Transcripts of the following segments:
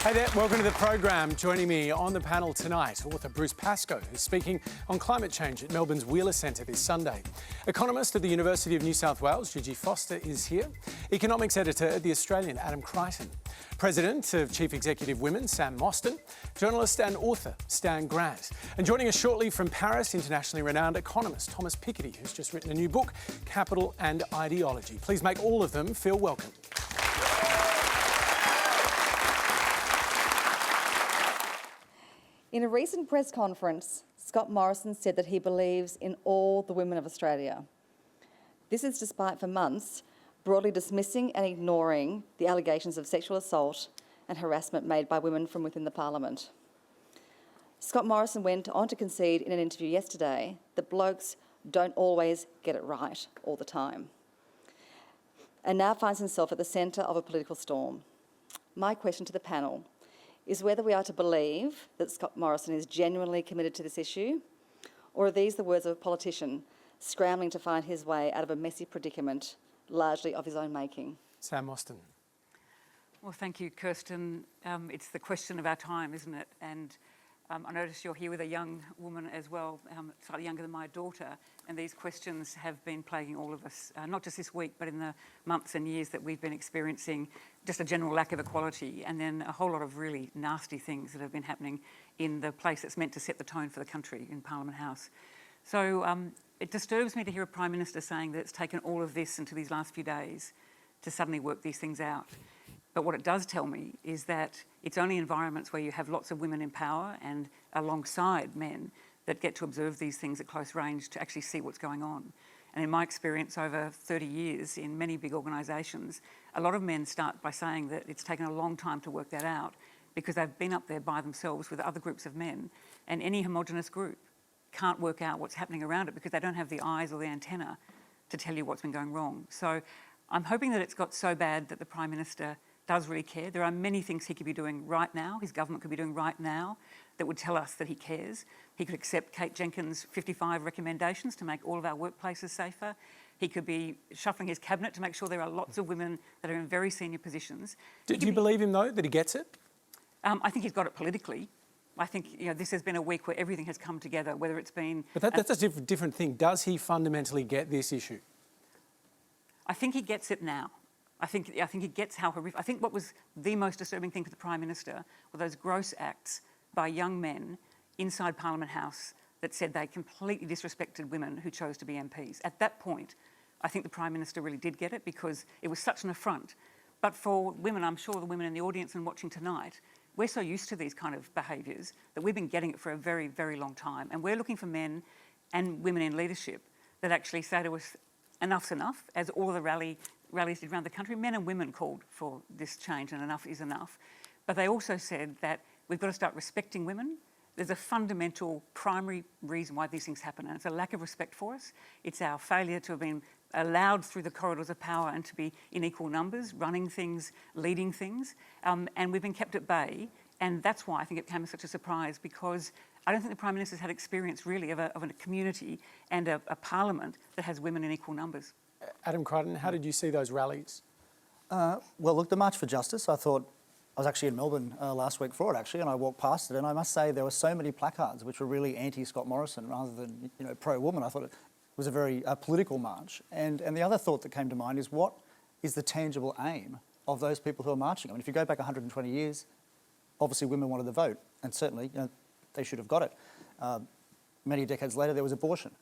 Hey there, welcome to the program. Joining me on the panel tonight, author Bruce Pascoe, who's speaking on climate change at Melbourne's Wheeler Centre this Sunday. Economist at the University of New South Wales, Gigi Foster, is here. Economics editor at The Australian, Adam Crichton. President of Chief Executive Women, Sam Mostyn. Journalist and author, Stan Grant. And joining us shortly from Paris, internationally renowned economist Thomas Piketty, who's just written a new book, Capital and Ideology. Please make all of them feel welcome. In a recent press conference, Scott Morrison said that he believes in all the women of Australia. This is despite for months broadly dismissing and ignoring the allegations of sexual assault and harassment made by women from within the parliament. Scott Morrison went on to concede in an interview yesterday that blokes don't always get it right all the time, and now finds himself at the centre of a political storm. My question to the panel is whether we are to believe that Scott Morrison is genuinely committed to this issue, or are these the words of a politician scrambling to find his way out of a messy predicament, largely of his own making? Sam Mostyn. Well, thank you, Kirsten. It's the question of our time, isn't it? And I notice you're here with a young woman as well, slightly younger than my daughter, and these questions have been plaguing all of us, not just this week, but in the months and years that we've been experiencing just a general lack of equality, and then a whole lot of really nasty things that have been happening in the place that's meant to set the tone for the country, in Parliament House. So it disturbs me to hear a Prime Minister saying that it's taken all of this into these last few days to suddenly work these things out. But what it does tell me is that it's only environments where you have lots of women in power and alongside men that get to observe these things at close range to actually see what's going on. And in my experience over 30 years in many big organisations, a lot of men start by saying that it's taken a long time to work that out because they've been up there by themselves with other groups of men, and any homogenous group can't work out what's happening around it because they don't have the eyes or the antenna to tell you what's been going wrong. So I'm hoping that it's got so bad that the Prime Minister does really care. There are many things he could be doing right now, his government could be doing right now, that would tell us that he cares. He could accept Kate Jenkins' 55 recommendations to make all of our workplaces safer. He could be shuffling his cabinet to make sure there are lots of women that are in very senior positions. Do you believe him, though, that he gets it? I think he's got it politically. I think this has been a week where everything has come together, whether it's been... But that's a different thing. Does he fundamentally get this issue? I think he gets it now. I think he gets how horrific... I think what was the most disturbing thing for the Prime Minister were those gross acts by young men inside Parliament House that said they completely disrespected women who chose to be MPs. At that point, I think the Prime Minister really did get it because it was such an affront. But for women, I'm sure the women in the audience and watching tonight, we're so used to these kind of behaviours that we've been getting it for a very, very long time. And we're looking for men and women in leadership that actually say to us, enough's enough, as all of the rallies did around the country. Men and women called for this change and enough is enough. But they also said that we've got to start respecting women. There's a fundamental primary reason why these things happen, and it's a lack of respect for us. It's our failure to have been allowed through the corridors of power and to be in equal numbers, running things, leading things, and we've been kept at bay. And that's why I think it came as such a surprise, because I don't think the Prime Minister's had experience really of a community and a parliament that has women in equal numbers. Adam Crichton, how did you see those rallies? Well, look, the March for Justice, I was actually in Melbourne last week for it, actually, and I walked past it, and I must say there were so many placards which were really anti-Scott Morrison rather than, pro-woman. I thought it was a very political march. And the other thought that came to mind is, what is the tangible aim of those people who are marching? I mean, if you go back 120 years, obviously women wanted the vote, and certainly, they should have got it. Many decades later, there was abortion.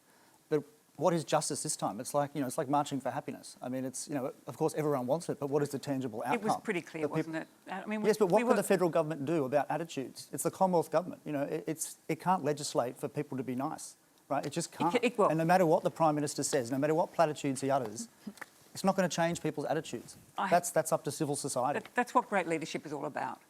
But what is justice this time? It's like, it's like marching for happiness. I mean, it's, of course everyone wants it, but what is the tangible outcome? It was pretty clear, wasn't it? I mean, yes, but what can the federal government do about attitudes? It's the Commonwealth government. It can't legislate for people to be nice, right? It just can't. And no matter what the Prime Minister says, no matter what platitudes he utters, it's not going to change people's attitudes. That's up to civil society. That's what great leadership is all about.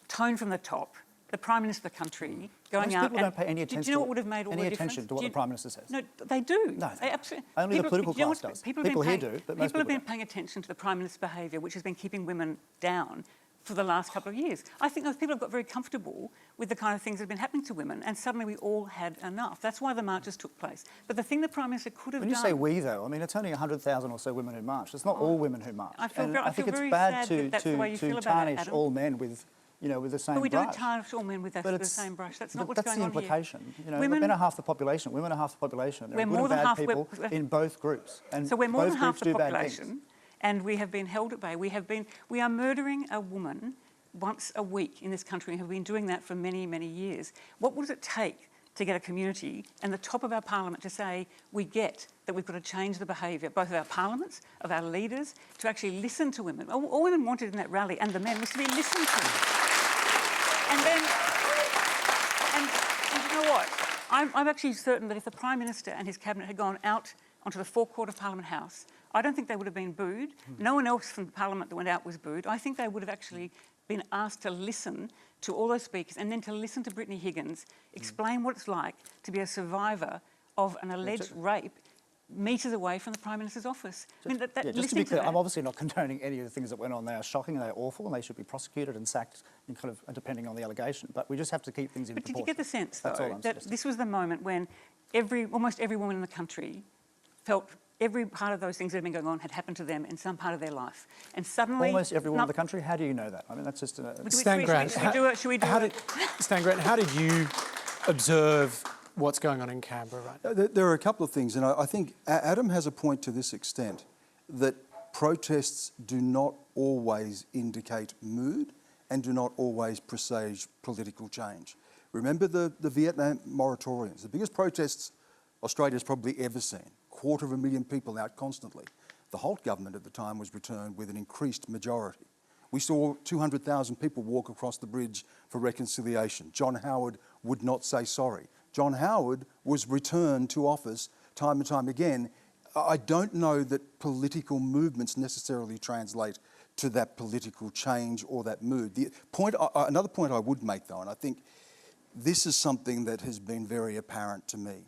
Tone from the top. The Prime Minister of the country going Most out... people don't pay any attention. Do you know what would have made all the difference? Any attention to what the Prime Minister says? No, they do. No, they absolutely. Only the political class does. People here do, but most people have been don't. paying attention to the Prime Minister's behaviour, which has been keeping women down for the last couple of years. I think those people have got very comfortable with the kind of things that have been happening to women, and suddenly we all had enough. That's why the marches took place. But the thing the Prime Minister could have done... When you say we, though, I mean, it's only 100,000 or so women who marched. It's not all women who marched. I feel I think very it's bad sad that that's the way you feel to about it, tarnish Adam. all men with with the same But we brush. don't tarnish all men with the same brush. That's not what's that's going on the here. implication. Women- men are half the population. Women are half the population. There are good and bad people in both groups. And So we're more both than half groups the do bad population, things. and we have been held at bay. We are murdering a woman once a week in this country and have been doing that for many, many years. What would it take to get a community and the top of our parliament to say, we get that we've got to change the behaviour, both of our parliaments, of our leaders, to actually listen to women? All women wanted in that rally, and the men, was to be listened to. And then, and you know what? I'm actually certain that if the Prime Minister and his cabinet had gone out onto the forecourt of Parliament House, I don't think they would have been booed. No one else from the Parliament that went out was booed. I think they would have actually been asked to listen to all those speakers and then to listen to Brittany Higgins explain what it's like to be a survivor of an alleged rape metres away from the Prime Minister's office. Just to be clear, I'm obviously not condoning any of the things that went on. They are shocking, they're awful, and they should be prosecuted and sacked, depending on the allegation. But we just have to keep things in proportion. But did you get the sense, though, that suggesting. this was the moment when almost every woman in the country felt every part of those things that had been going on had happened to them in some part of their life, and suddenly Almost every woman in the country? How do you know that? I mean, that's just Stan Grant, Stan Grant, how did you observe what's going on in Canberra right now? There are a couple of things, and I think Adam has a point to this extent, that protests do not always indicate mood and do not always presage political change. Remember the Vietnam moratoriums, the biggest protests Australia's probably ever seen. 250,000 people out constantly. The Holt government at the time was returned with an increased majority. We saw 200,000 people walk across the bridge for reconciliation. John Howard would not say sorry. John Howard was returned to office time and time again. I don't know that political movements necessarily translate to that political change or that mood. Another point I would make, though, and I think this is something that has been very apparent to me,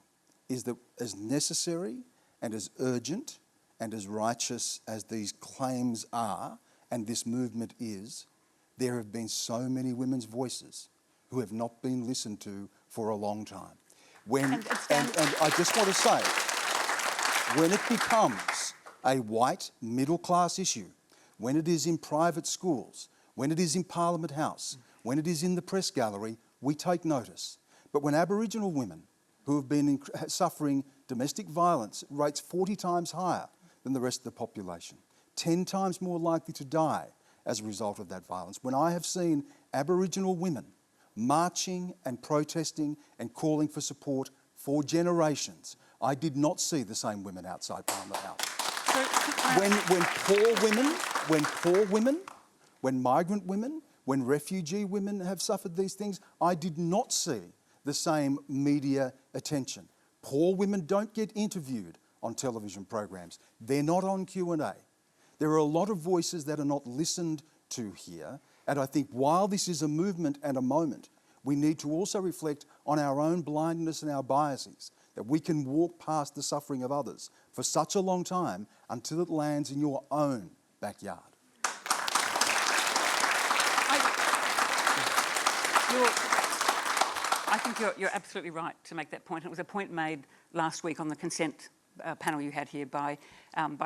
is that as necessary and as urgent and as righteous as these claims are, and this movement is, there have been so many women's voices who have not been listened to for a long time. And I just want to say, when it becomes a white middle-class issue, when it is in private schools, when it is in Parliament House, when it is in the press gallery, we take notice. But when Aboriginal women who have been suffering domestic violence at rates 40 times higher than the rest of the population, 10 times more likely to die as a result of that violence. When I have seen Aboriginal women marching and protesting and calling for support for generations, I did not see the same women outside Parliament House. When poor women, when migrant women, when refugee women have suffered these things, I did not see the same media attention. Poor women don't get interviewed on television programs. They're not on Q&A. There are a lot of voices that are not listened to here, and I think while this is a movement and a moment, we need to also reflect on our own blindness and our biases, that we can walk past the suffering of others for such a long time until it lands in your own backyard. I think you're absolutely right to make that point. It was a point made last week on the consent panel you had here by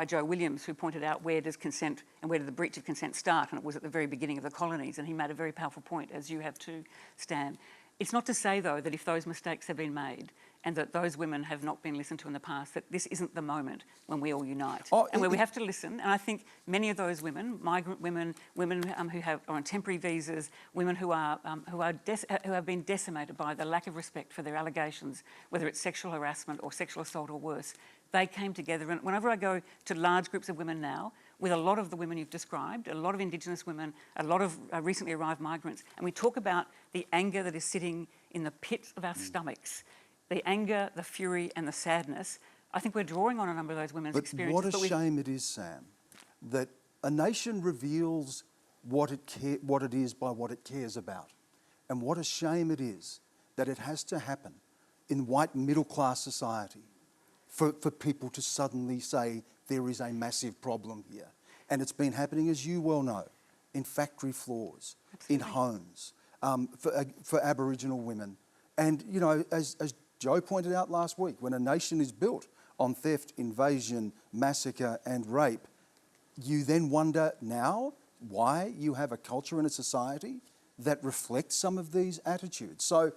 Joe Williams, who pointed out where does consent and where did the breach of consent start, and it was at the very beginning of the colonies, and he made a very powerful point, as you have too, Stan. It's not to say, though, that if those mistakes have been made and that those women have not been listened to in the past, that this isn't the moment when we all unite and where we have to listen. And I think many of those women, migrant women, women who are on temporary visas, women who have been decimated by the lack of respect for their allegations, whether it's sexual harassment or sexual assault or worse, they came together. And whenever I go to large groups of women now, with a lot of the women you've described, a lot of Indigenous women, a lot of recently arrived migrants, and we talk about the anger that is sitting in the pit of our stomachs, the anger, the fury and the sadness, I think we're drawing on a number of those women's experiences. What a shame it is, Sam, that a nation reveals what it is by what it cares about. And what a shame it is that it has to happen in white middle-class society for people to suddenly say there is a massive problem here. And it's been happening, as you well know, in factory floors, in homes, for Aboriginal women. And, you know, as Joe pointed out last week, when a nation is built on theft, invasion, massacre and rape, you then wonder now why you have a culture in a society that reflect some of these attitudes. So,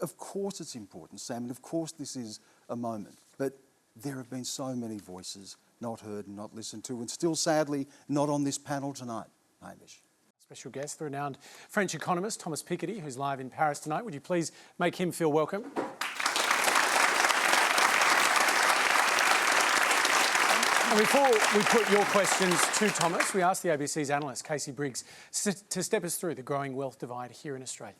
of course it's important, Sam, and of course this is a moment, but there have been so many voices not heard and not listened to, and still sadly not on this panel tonight, Hamish. Special guest, the renowned French economist Thomas Piketty, who's live in Paris tonight. Would you please make him feel welcome? And before we put your questions to Thomas, we asked the ABC's analyst, Casey Briggs, to step us through the growing wealth divide here in Australia.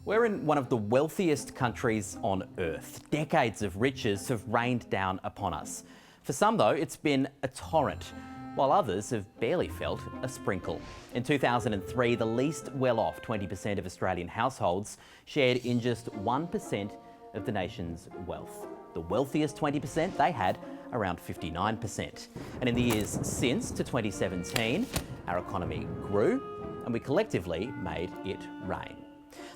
We're in one of the wealthiest countries on earth. Decades of riches have rained down upon us. For some, though, it's been a torrent, while others have barely felt a sprinkle. In 2003, the least well-off 20% of Australian households shared in just 1% of the nation's wealth. The wealthiest 20%, they had around 59%. And in the years since to 2017, our economy grew and we collectively made it rain.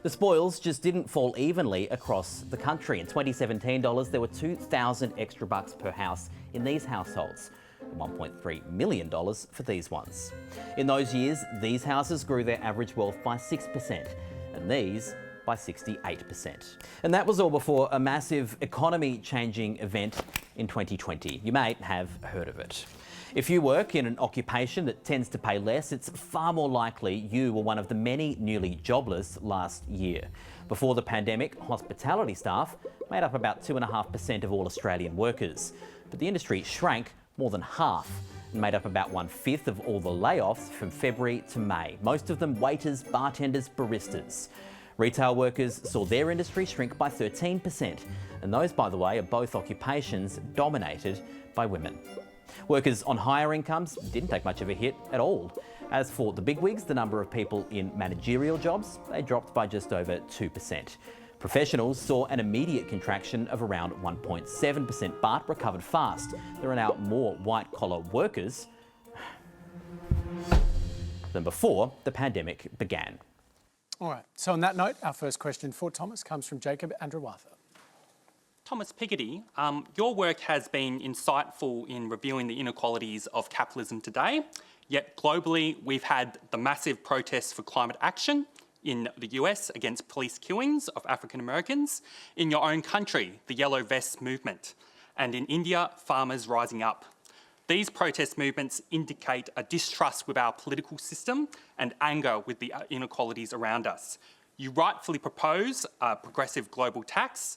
The spoils just didn't fall evenly across the country. In 2017 dollars, there were 2,000 extra bucks per house in these households, and $1.3 million for these ones. In those years, these houses grew their average wealth by 6%, and these by 68%. And that was all before a massive economy-changing event in 2020. You may have heard of it. If you work in an occupation that tends to pay less, it's far more likely you were one of the many newly jobless last year. Before the pandemic, hospitality staff made up about 2.5% of all Australian workers. But the industry shrank more than half and made up about 1/5 of all the layoffs from February to May. Most of them waiters, bartenders, baristas. Retail workers saw their industry shrink by 13%, and those, by the way, are both occupations dominated by women. Workers on higher incomes didn't take much of a hit at all. As for the bigwigs, the number of people in managerial jobs, they dropped by just over 2%. Professionals saw an immediate contraction of around 1.7%, but recovered fast. There are now more white-collar workers than before the pandemic began. All right, so on that note, our first question for Thomas comes from Jacob Andrawatha. Thomas Piketty, your work has been insightful in reviewing the inequalities of capitalism today, yet globally we've had the massive protests for climate action in the US against police killings of African Americans, in your own country, the Yellow Vests movement, and in India, farmers rising up. These protest movements indicate a distrust with our political system and anger with the inequalities around us. You rightfully propose a progressive global tax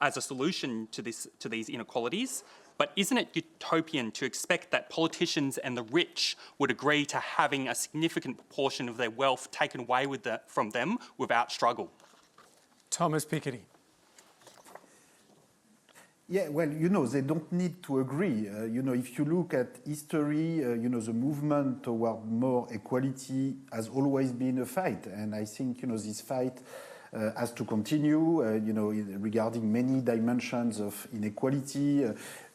as a solution to these inequalities, but isn't it utopian to expect that politicians and the rich would agree to having a significant proportion of their wealth taken away from them without struggle? Thomas Piketty. Yeah, well, they don't need to agree. If you look at history, the movement toward more equality has always been a fight. And I think, this fight has to continue, regarding many dimensions of inequality.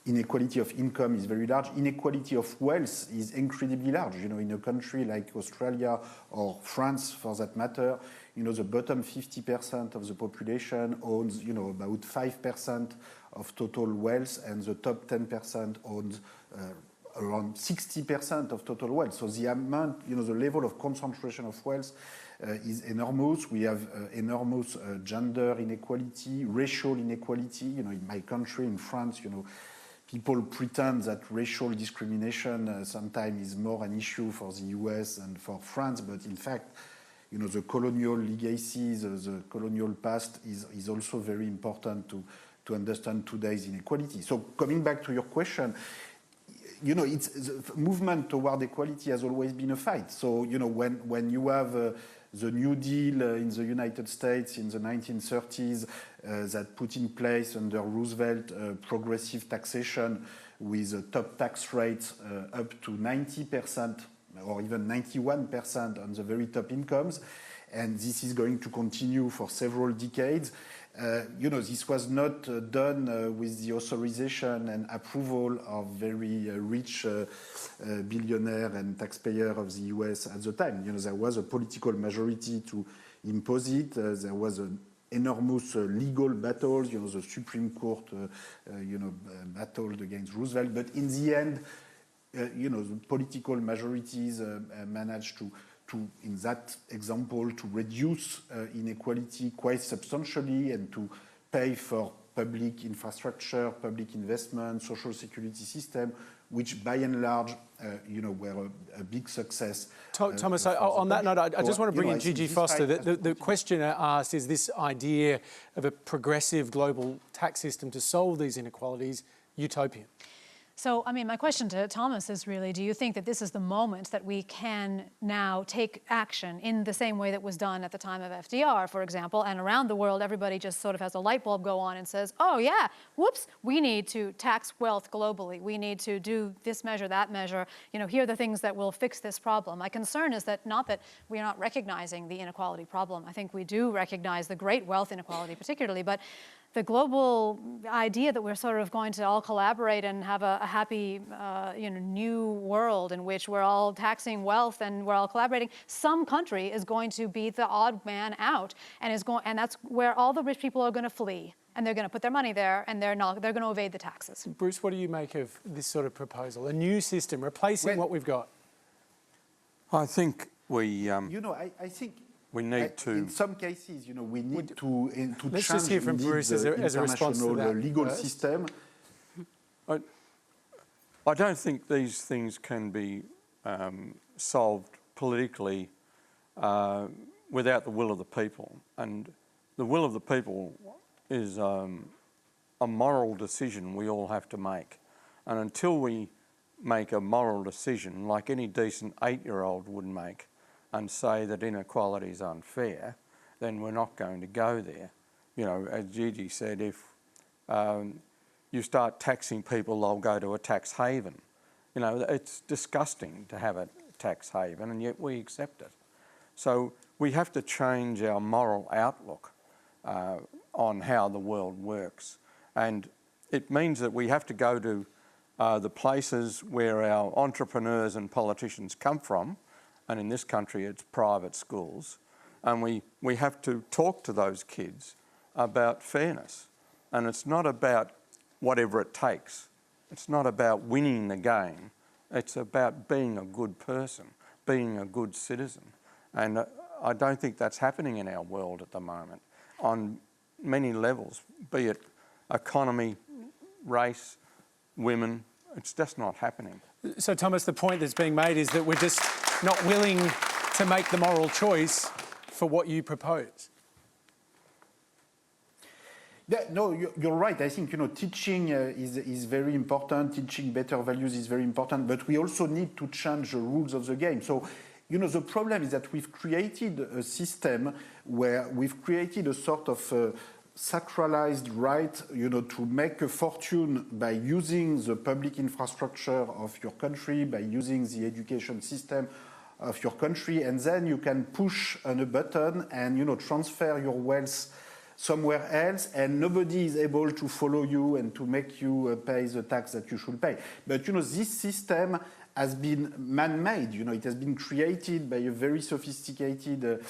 Inequality of income is very large. Inequality of wealth is incredibly large. In a country like Australia or France, for that matter, the bottom 50% of the population owns, about 5% of total wealth, and the top 10% owns around 60% of total wealth. So the amount, the level of concentration of wealth is enormous. We have enormous gender inequality, racial inequality. In my country, in France, people pretend that racial discrimination sometimes is more an issue for the US and for France, but in fact, the colonial legacies, the colonial past is also very important to understand today's inequality. So coming back to your question, it's the movement toward equality has always been a fight. So, when you have the New Deal in the United States in the 1930s that put in place under Roosevelt progressive taxation with a top tax rate up to 90% or even 91% on the very top incomes, and this is going to continue for several decades. This was not done with the authorization and approval of very rich billionaire and taxpayer of the US at the time. There was a political majority to impose it. There was an enormous legal battles. The Supreme Court, battled against Roosevelt. But in the end, the political majorities managed to in that example, to reduce inequality quite substantially and to pay for public infrastructure, public investment, social security system, which by and large, were a big success. Thomas, on that note, I just want to bring in Gigi Foster. The questioner asked, is this idea of a progressive global tax system to solve these inequalities utopian? So, I mean, my question to Thomas is really, do you think that this is the moment that we can now take action in the same way that was done at the time of FDR, for example, and around the world everybody just sort of has a light bulb go on and says, oh yeah, whoops, we need to tax wealth globally. We need to do this measure, that measure. Here are the things that will fix this problem. My concern is that not that we are not recognizing the inequality problem. I think we do recognize the great wealth inequality particularly, but the global idea that we're sort of going to all collaborate and have a happy, new world in which we're all taxing wealth and we're all collaborating, some country is going to be the odd man out, and that's where all the rich people are going to flee, and they're going to put their money there, and they're going to evade the taxes. Bruce, what do you make of this sort of proposal? A new system replacing what we've got? I think we. I think. We need to. In some cases, we need to Let's change just hear from Bruce as a response to that legal first. system. I don't think these things can be solved politically without the will of the people. And the will of the people is a moral decision we all have to make. And until we make a moral decision, like any decent 8-year-old would make, and say that inequality is unfair, then we're not going to go there. As Gigi said, if you start taxing people, they'll go to a tax haven. It's disgusting to have a tax haven, and yet we accept it. So we have to change our moral outlook on how the world works. And it means that we have to go to the places where our entrepreneurs and politicians come from, and in this country it's private schools, and we have to talk to those kids about fairness. And it's not about whatever it takes. It's not about winning the game. It's about being a good person, being a good citizen. And I don't think that's happening in our world at the moment on many levels, be it economy, race, women. It's just not happening. So, Thomas, the point that's being made is that we're just not willing to make the moral choice for what you propose. Yeah, no, you're right. I think teaching is very important. Teaching better values is very important. But we also need to change the rules of the game. So, the problem is that we've created a system where we've created a sort of sacralized right, to make a fortune by using the public infrastructure of your country, by using the education system of your country, and then you can push on a button and transfer your wealth somewhere else, and nobody is able to follow you and to make you pay the tax that you should pay. But this system has been man-made. It has been created by a very sophisticated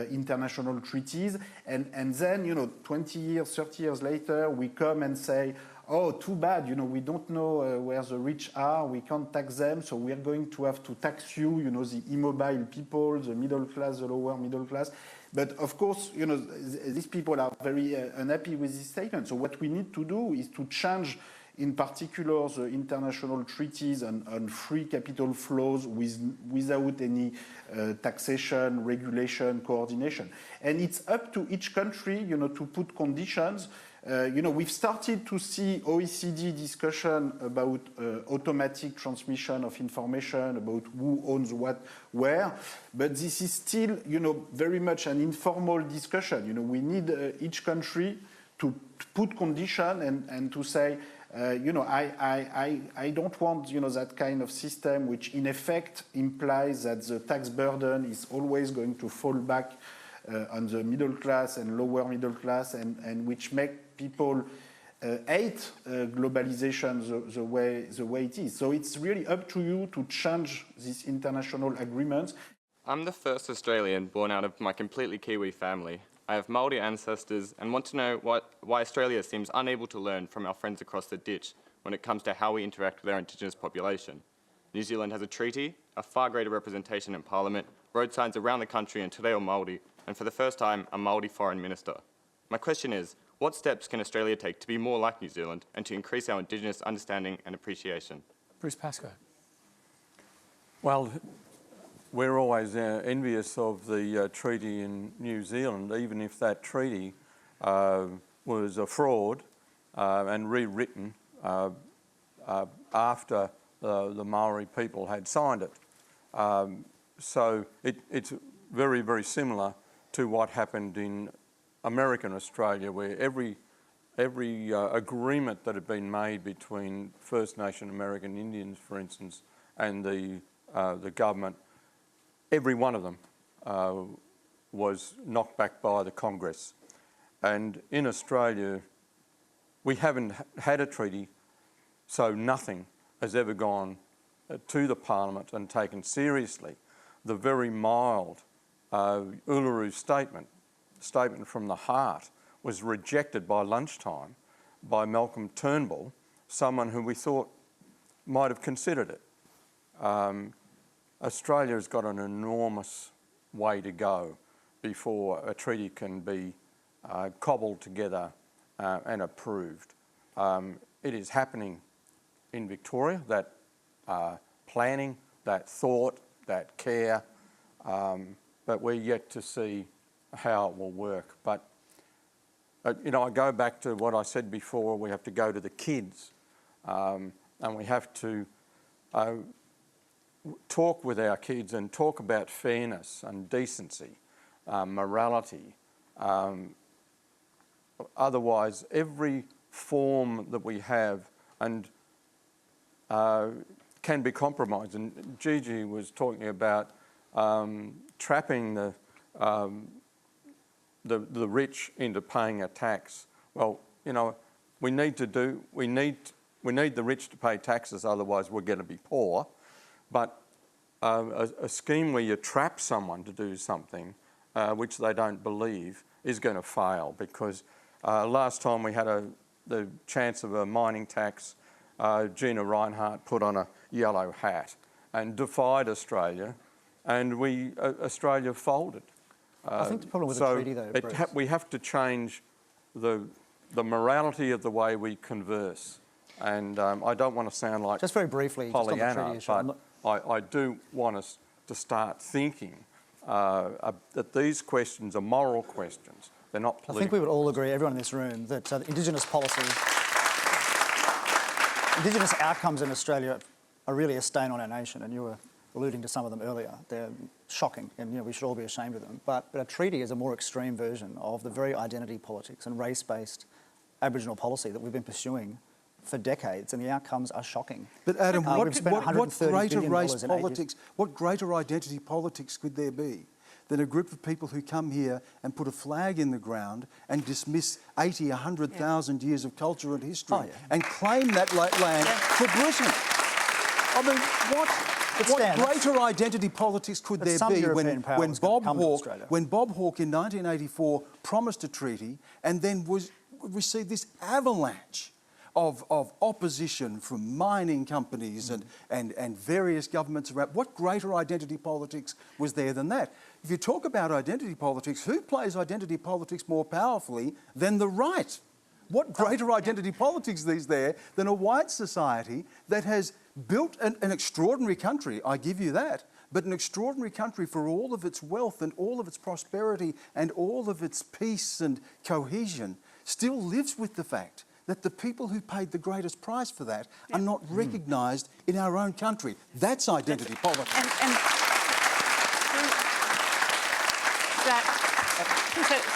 international treaties, and then 20 years, 30 years later, we come and say, oh, too bad, we don't know where the rich are, we can't tax them, so we're going to have to tax you, the immobile people, the middle class, the lower middle class. But of course, these people are very unhappy with this statement. So what we need to do is to change, in particular, the international treaties on free capital flows without any taxation, regulation, coordination. And it's up to each country, to put conditions. We've started to see OECD discussion about automatic transmission of information, about who owns what, where, but this is still, very much an informal discussion. We need each country to put condition and to say, I don't want, that kind of system which in effect implies that the tax burden is always going to fall back on the middle class and lower middle class, and which make people hate globalization the way it is. So it's really up to you to change these international agreements. I'm the first Australian born out of my completely Kiwi family. I have Māori ancestors and want to know why Australia seems unable to learn from our friends across the ditch when it comes to how we interact with our Indigenous population. New Zealand has a treaty, a far greater representation in Parliament, road signs around the country and Te Reo Māori, and for the first time, a Māori foreign minister. My question is, what steps can Australia take to be more like New Zealand and to increase our Indigenous understanding and appreciation? Bruce Pascoe. Well, we're always envious of the treaty in New Zealand, even if that treaty was a fraud and rewritten after the Maori people had signed it. So it's very, very similar to what happened in American Australia, where every agreement that had been made between First Nation American Indians, for instance, and the government, every one of them was knocked back by the Congress. And in Australia, we haven't had a treaty, so nothing has ever gone to the Parliament and taken seriously. The very mild Uluru statement from the heart, was rejected by lunchtime by Malcolm Turnbull, someone who we thought might have considered it. Australia has got an enormous way to go before a treaty can be cobbled together and approved. It is happening in Victoria, that planning, that thought, that care, but we're yet to see how it will work. But you know, I go back to what I said before, we have to go to the kids and we have to talk with our kids and talk about fairness and decency, morality. Otherwise, every form that we have and can be compromised. And Gigi was talking about trapping the rich into paying a tax. Well, you know, we need the rich to pay taxes, otherwise we're going to be poor. But a scheme where you trap someone to do something which they don't believe is going to fail, because last time we had the chance of a mining tax, Gina Reinhardt put on a yellow hat and defied Australia, and Australia folded. I think the problem with the treaty, though, Bruce, we have to change the morality of the way we converse. And I don't want to sound like just very briefly, Pollyanna, just on the treaty but I do want us to start thinking that these questions are moral questions. They're not political. I think we would all agree, everyone in this room, that Indigenous policy, Indigenous outcomes in Australia are really a stain on our nation, and you were alluding to some of them earlier. They're shocking, and you know, we should all be ashamed of them. But a treaty is a more extreme version of the very identity politics and race-based Aboriginal policy that we've been pursuing for decades, and the outcomes are shocking. But Adam, what greater race in politics, what greater identity politics could there be than a group of people who come here and put a flag in the ground and dismiss 80, 100,000 years of culture and history and claim that land for Britain? I mean, what greater identity politics could there be when Bob Hawke in 1984 promised a treaty and then received this avalanche of opposition from mining companies and various governments around? What greater identity politics was there than that? If you talk about identity politics, who plays identity politics more powerfully than the right? What greater identity politics is there than a white society that has built an extraordinary country, I give you that, but an extraordinary country for all of its wealth and all of its prosperity and all of its peace and cohesion, still lives with the fact that the people who paid the greatest price for that are not recognised in our own country. That's identity politics.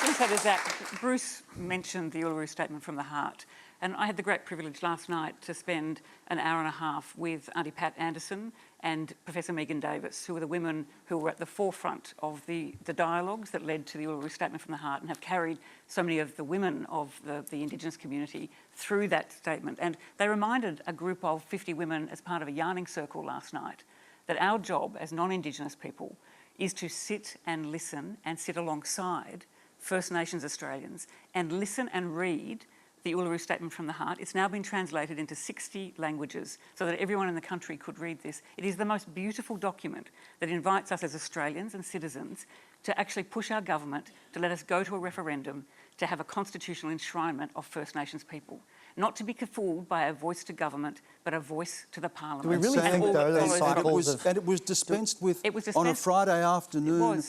Since that is that, Bruce mentioned the Uluru Statement from the Heart, and I had the great privilege last night to spend an hour and a half with Auntie Pat Anderson and Professor Megan Davis, who were the women who were at the forefront of the dialogues that led to the Uluru Statement from the Heart and have carried so many of the women of the Indigenous community through that statement. And they reminded a group of 50 women as part of a yarning circle last night that our job as non-Indigenous people is to sit and listen and sit alongside First Nations Australians and listen and read the Uluru Statement from the Heart. It's now been translated into 60 languages so that everyone in the country could read this. It is the most beautiful document that invites us as Australians and citizens to actually push our government to let us go to a referendum to have a constitutional enshrinement of First Nations people. Not to be fooled by a voice to government, but a voice to the parliament. Do we really think, though, those cycles and it was dispensed with on a Friday afternoon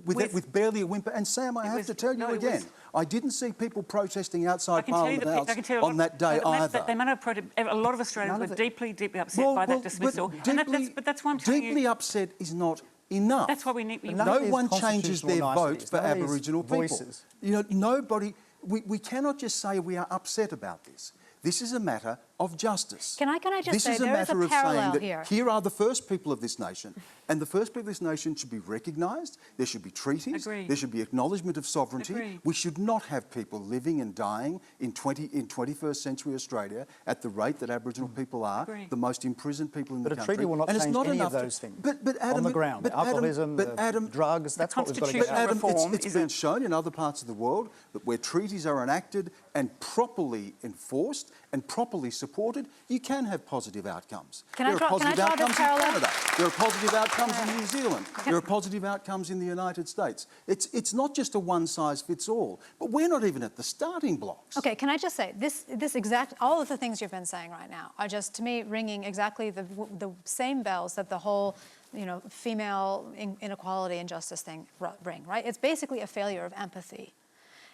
with barely a whimper. And Sam, I have to tell you again, I didn't see people protesting outside Parliament House on that day either. They might have protested. A lot of Australians were deeply, deeply upset by that dismissal. But that's why I'm telling you. Deeply upset is not enough. That's why we need. No one changes their vote for Aboriginal people. You know, nobody. We cannot just say we are upset about this. This is a matter of justice. Can I just say there is a parallel here. Here are the first people of this nation, and the first people of this nation should be recognised. There should be treaties. Agreed. There should be acknowledgement of sovereignty. Agreed. We should not have people living and dying in 21st century Australia at the rate that Aboriginal people are, Agreed. the most imprisoned people in the country. But a treaty will not change any of those things on the ground. Alcoholism, drugs, that's what we've got to get at. But Adam, it's been shown in other parts of the world that where treaties are enacted and properly enforced and properly supported, you can have positive outcomes. There are positive outcomes in Canada. There are positive outcomes in New Zealand. There are positive outcomes in the United States. It's not just a one-size-fits-all, but we're not even at the starting blocks. Okay, can I just say, all of the things you've been saying right now are just, to me, ringing exactly the same bells that the whole, female inequality and justice thing ring, right? It's basically a failure of empathy.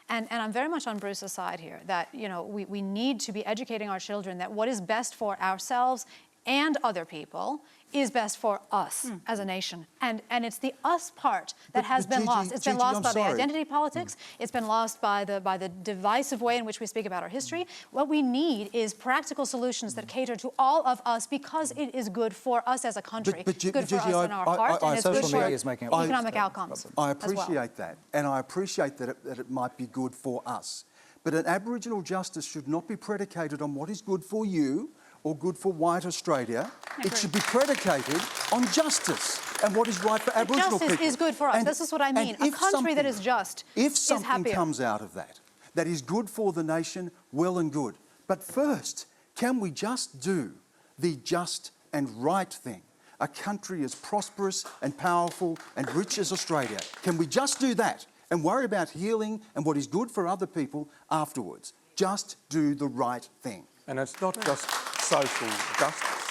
And I'm very much on Bruce's side here, that we need to be educating our children that what is best for ourselves and other people is best for us as a nation. And it's the us part that has been lost. It's been lost by the identity politics. It's been lost by the divisive way in which we speak about our history. What we need is practical solutions that cater to all of us because it is good for us as a country, good for us in our heart, and it's good for economic outcomes. I appreciate that, and I appreciate that it might be good for us. But an Aboriginal justice should not be predicated on what is good for you or good for white Australia. It should be predicated on justice and what is right for Aboriginal people. Justice is good for us. This is what I mean. A country that is just if something comes out of that is good for the nation, well and good. But first, can we just do the just and right thing? A country as prosperous and powerful and rich as Australia. Can we just do that and worry about healing and what is good for other people afterwards? Just do the right thing. And it's not just social justice.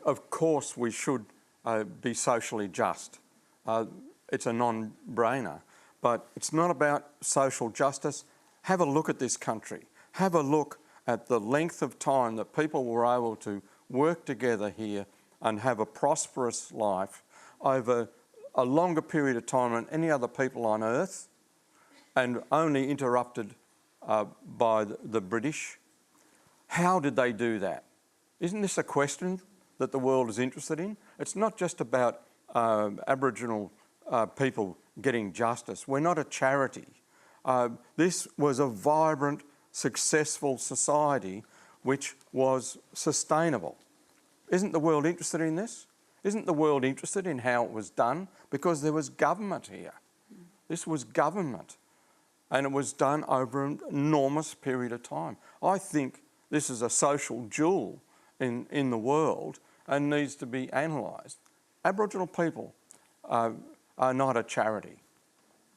Of course we should be socially just. It's a non-brainer. But it's not about social justice. Have a look at this country. Have a look at the length of time that people were able to work together here and have a prosperous life over a longer period of time than any other people on earth, and only interrupted by the British. How did they do that? Isn't this a question that the world is interested in? It's not just about Aboriginal people getting justice. We're not a charity. This was a vibrant, successful society which was sustainable. Isn't the world interested in this? Isn't the world interested in how it was done? Because there was government here. This was government. And it was done over an enormous period of time. I think this is a social jewel in the world and needs to be analysed. Aboriginal people are not a charity.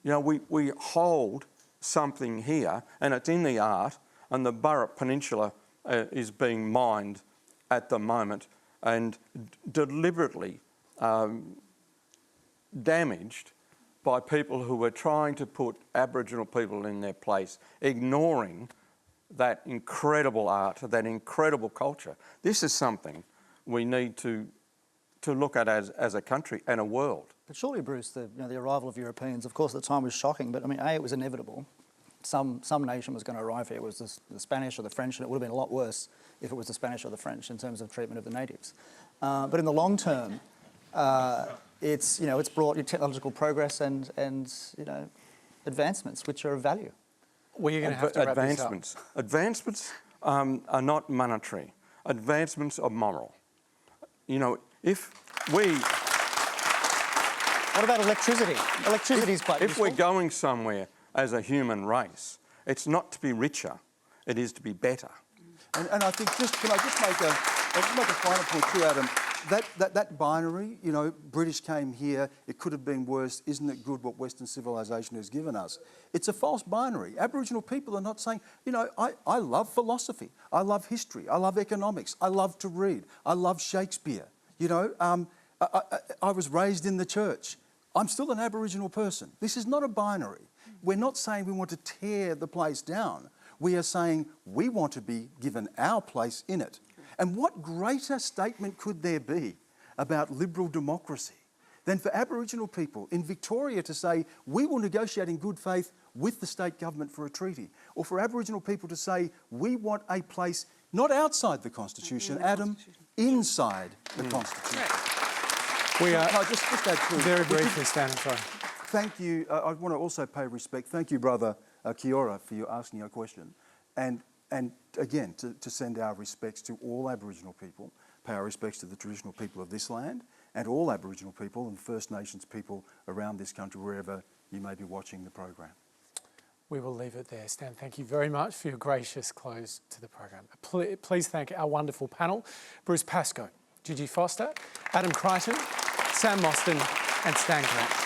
We hold something here, and it's in the art, and the Burrup Peninsula is being mined at the moment and deliberately damaged by people who were trying to put Aboriginal people in their place, ignoring that incredible art, that incredible culture. This is something we need to look at as a country and a world. But surely, Bruce, the arrival of Europeans, of course, at the time was shocking, but it was inevitable. Some nation was going to arrive here. It was the Spanish or the French, and it would have been a lot worse if it was the Spanish or the French in terms of treatment of the natives. But in the long term, it's brought technological progress and advancements which are of value. Well, you're going to have to wrap this up. Advancements are not monetary. Advancements are moral. If we... What about electricity? Electricity is quite useful. If we're going somewhere as a human race, It's not to be richer, it is to be better. And I think can I just make a final point too, Adam? That binary, you know, British came here, it could have been worse, isn't it good what Western civilisation has given us? It's a false binary. Aboriginal people are not saying, you know, I love philosophy, I love history, I love economics, I love to read, I love Shakespeare. You know, I was raised in the church. I'm still an Aboriginal person. This is not a binary. We're not saying we want to tear the place down. We are saying we want to be given our place in it. And what greater statement could there be about liberal democracy than for Aboriginal people in Victoria to say, we will negotiate in good faith with the state government for a treaty, or for Aboriginal people to say, we want a place not outside the Constitution, Adam, inside the Constitution. We are... No, just add to Very briefly, Stan, I'm sorry. Thank you. I want to also pay respect. Thank you, brother Kiora, for you asking your question. And again, to send our respects to all Aboriginal people, pay our respects to the traditional people of this land and all Aboriginal people and First Nations people around this country, wherever you may be watching the program. We will leave it there. Stan, thank you very much for your gracious close to the program. Please thank our wonderful panel, Bruce Pascoe, Gigi Foster, Adam Crichton, Sam Mostyn and Stan Grant.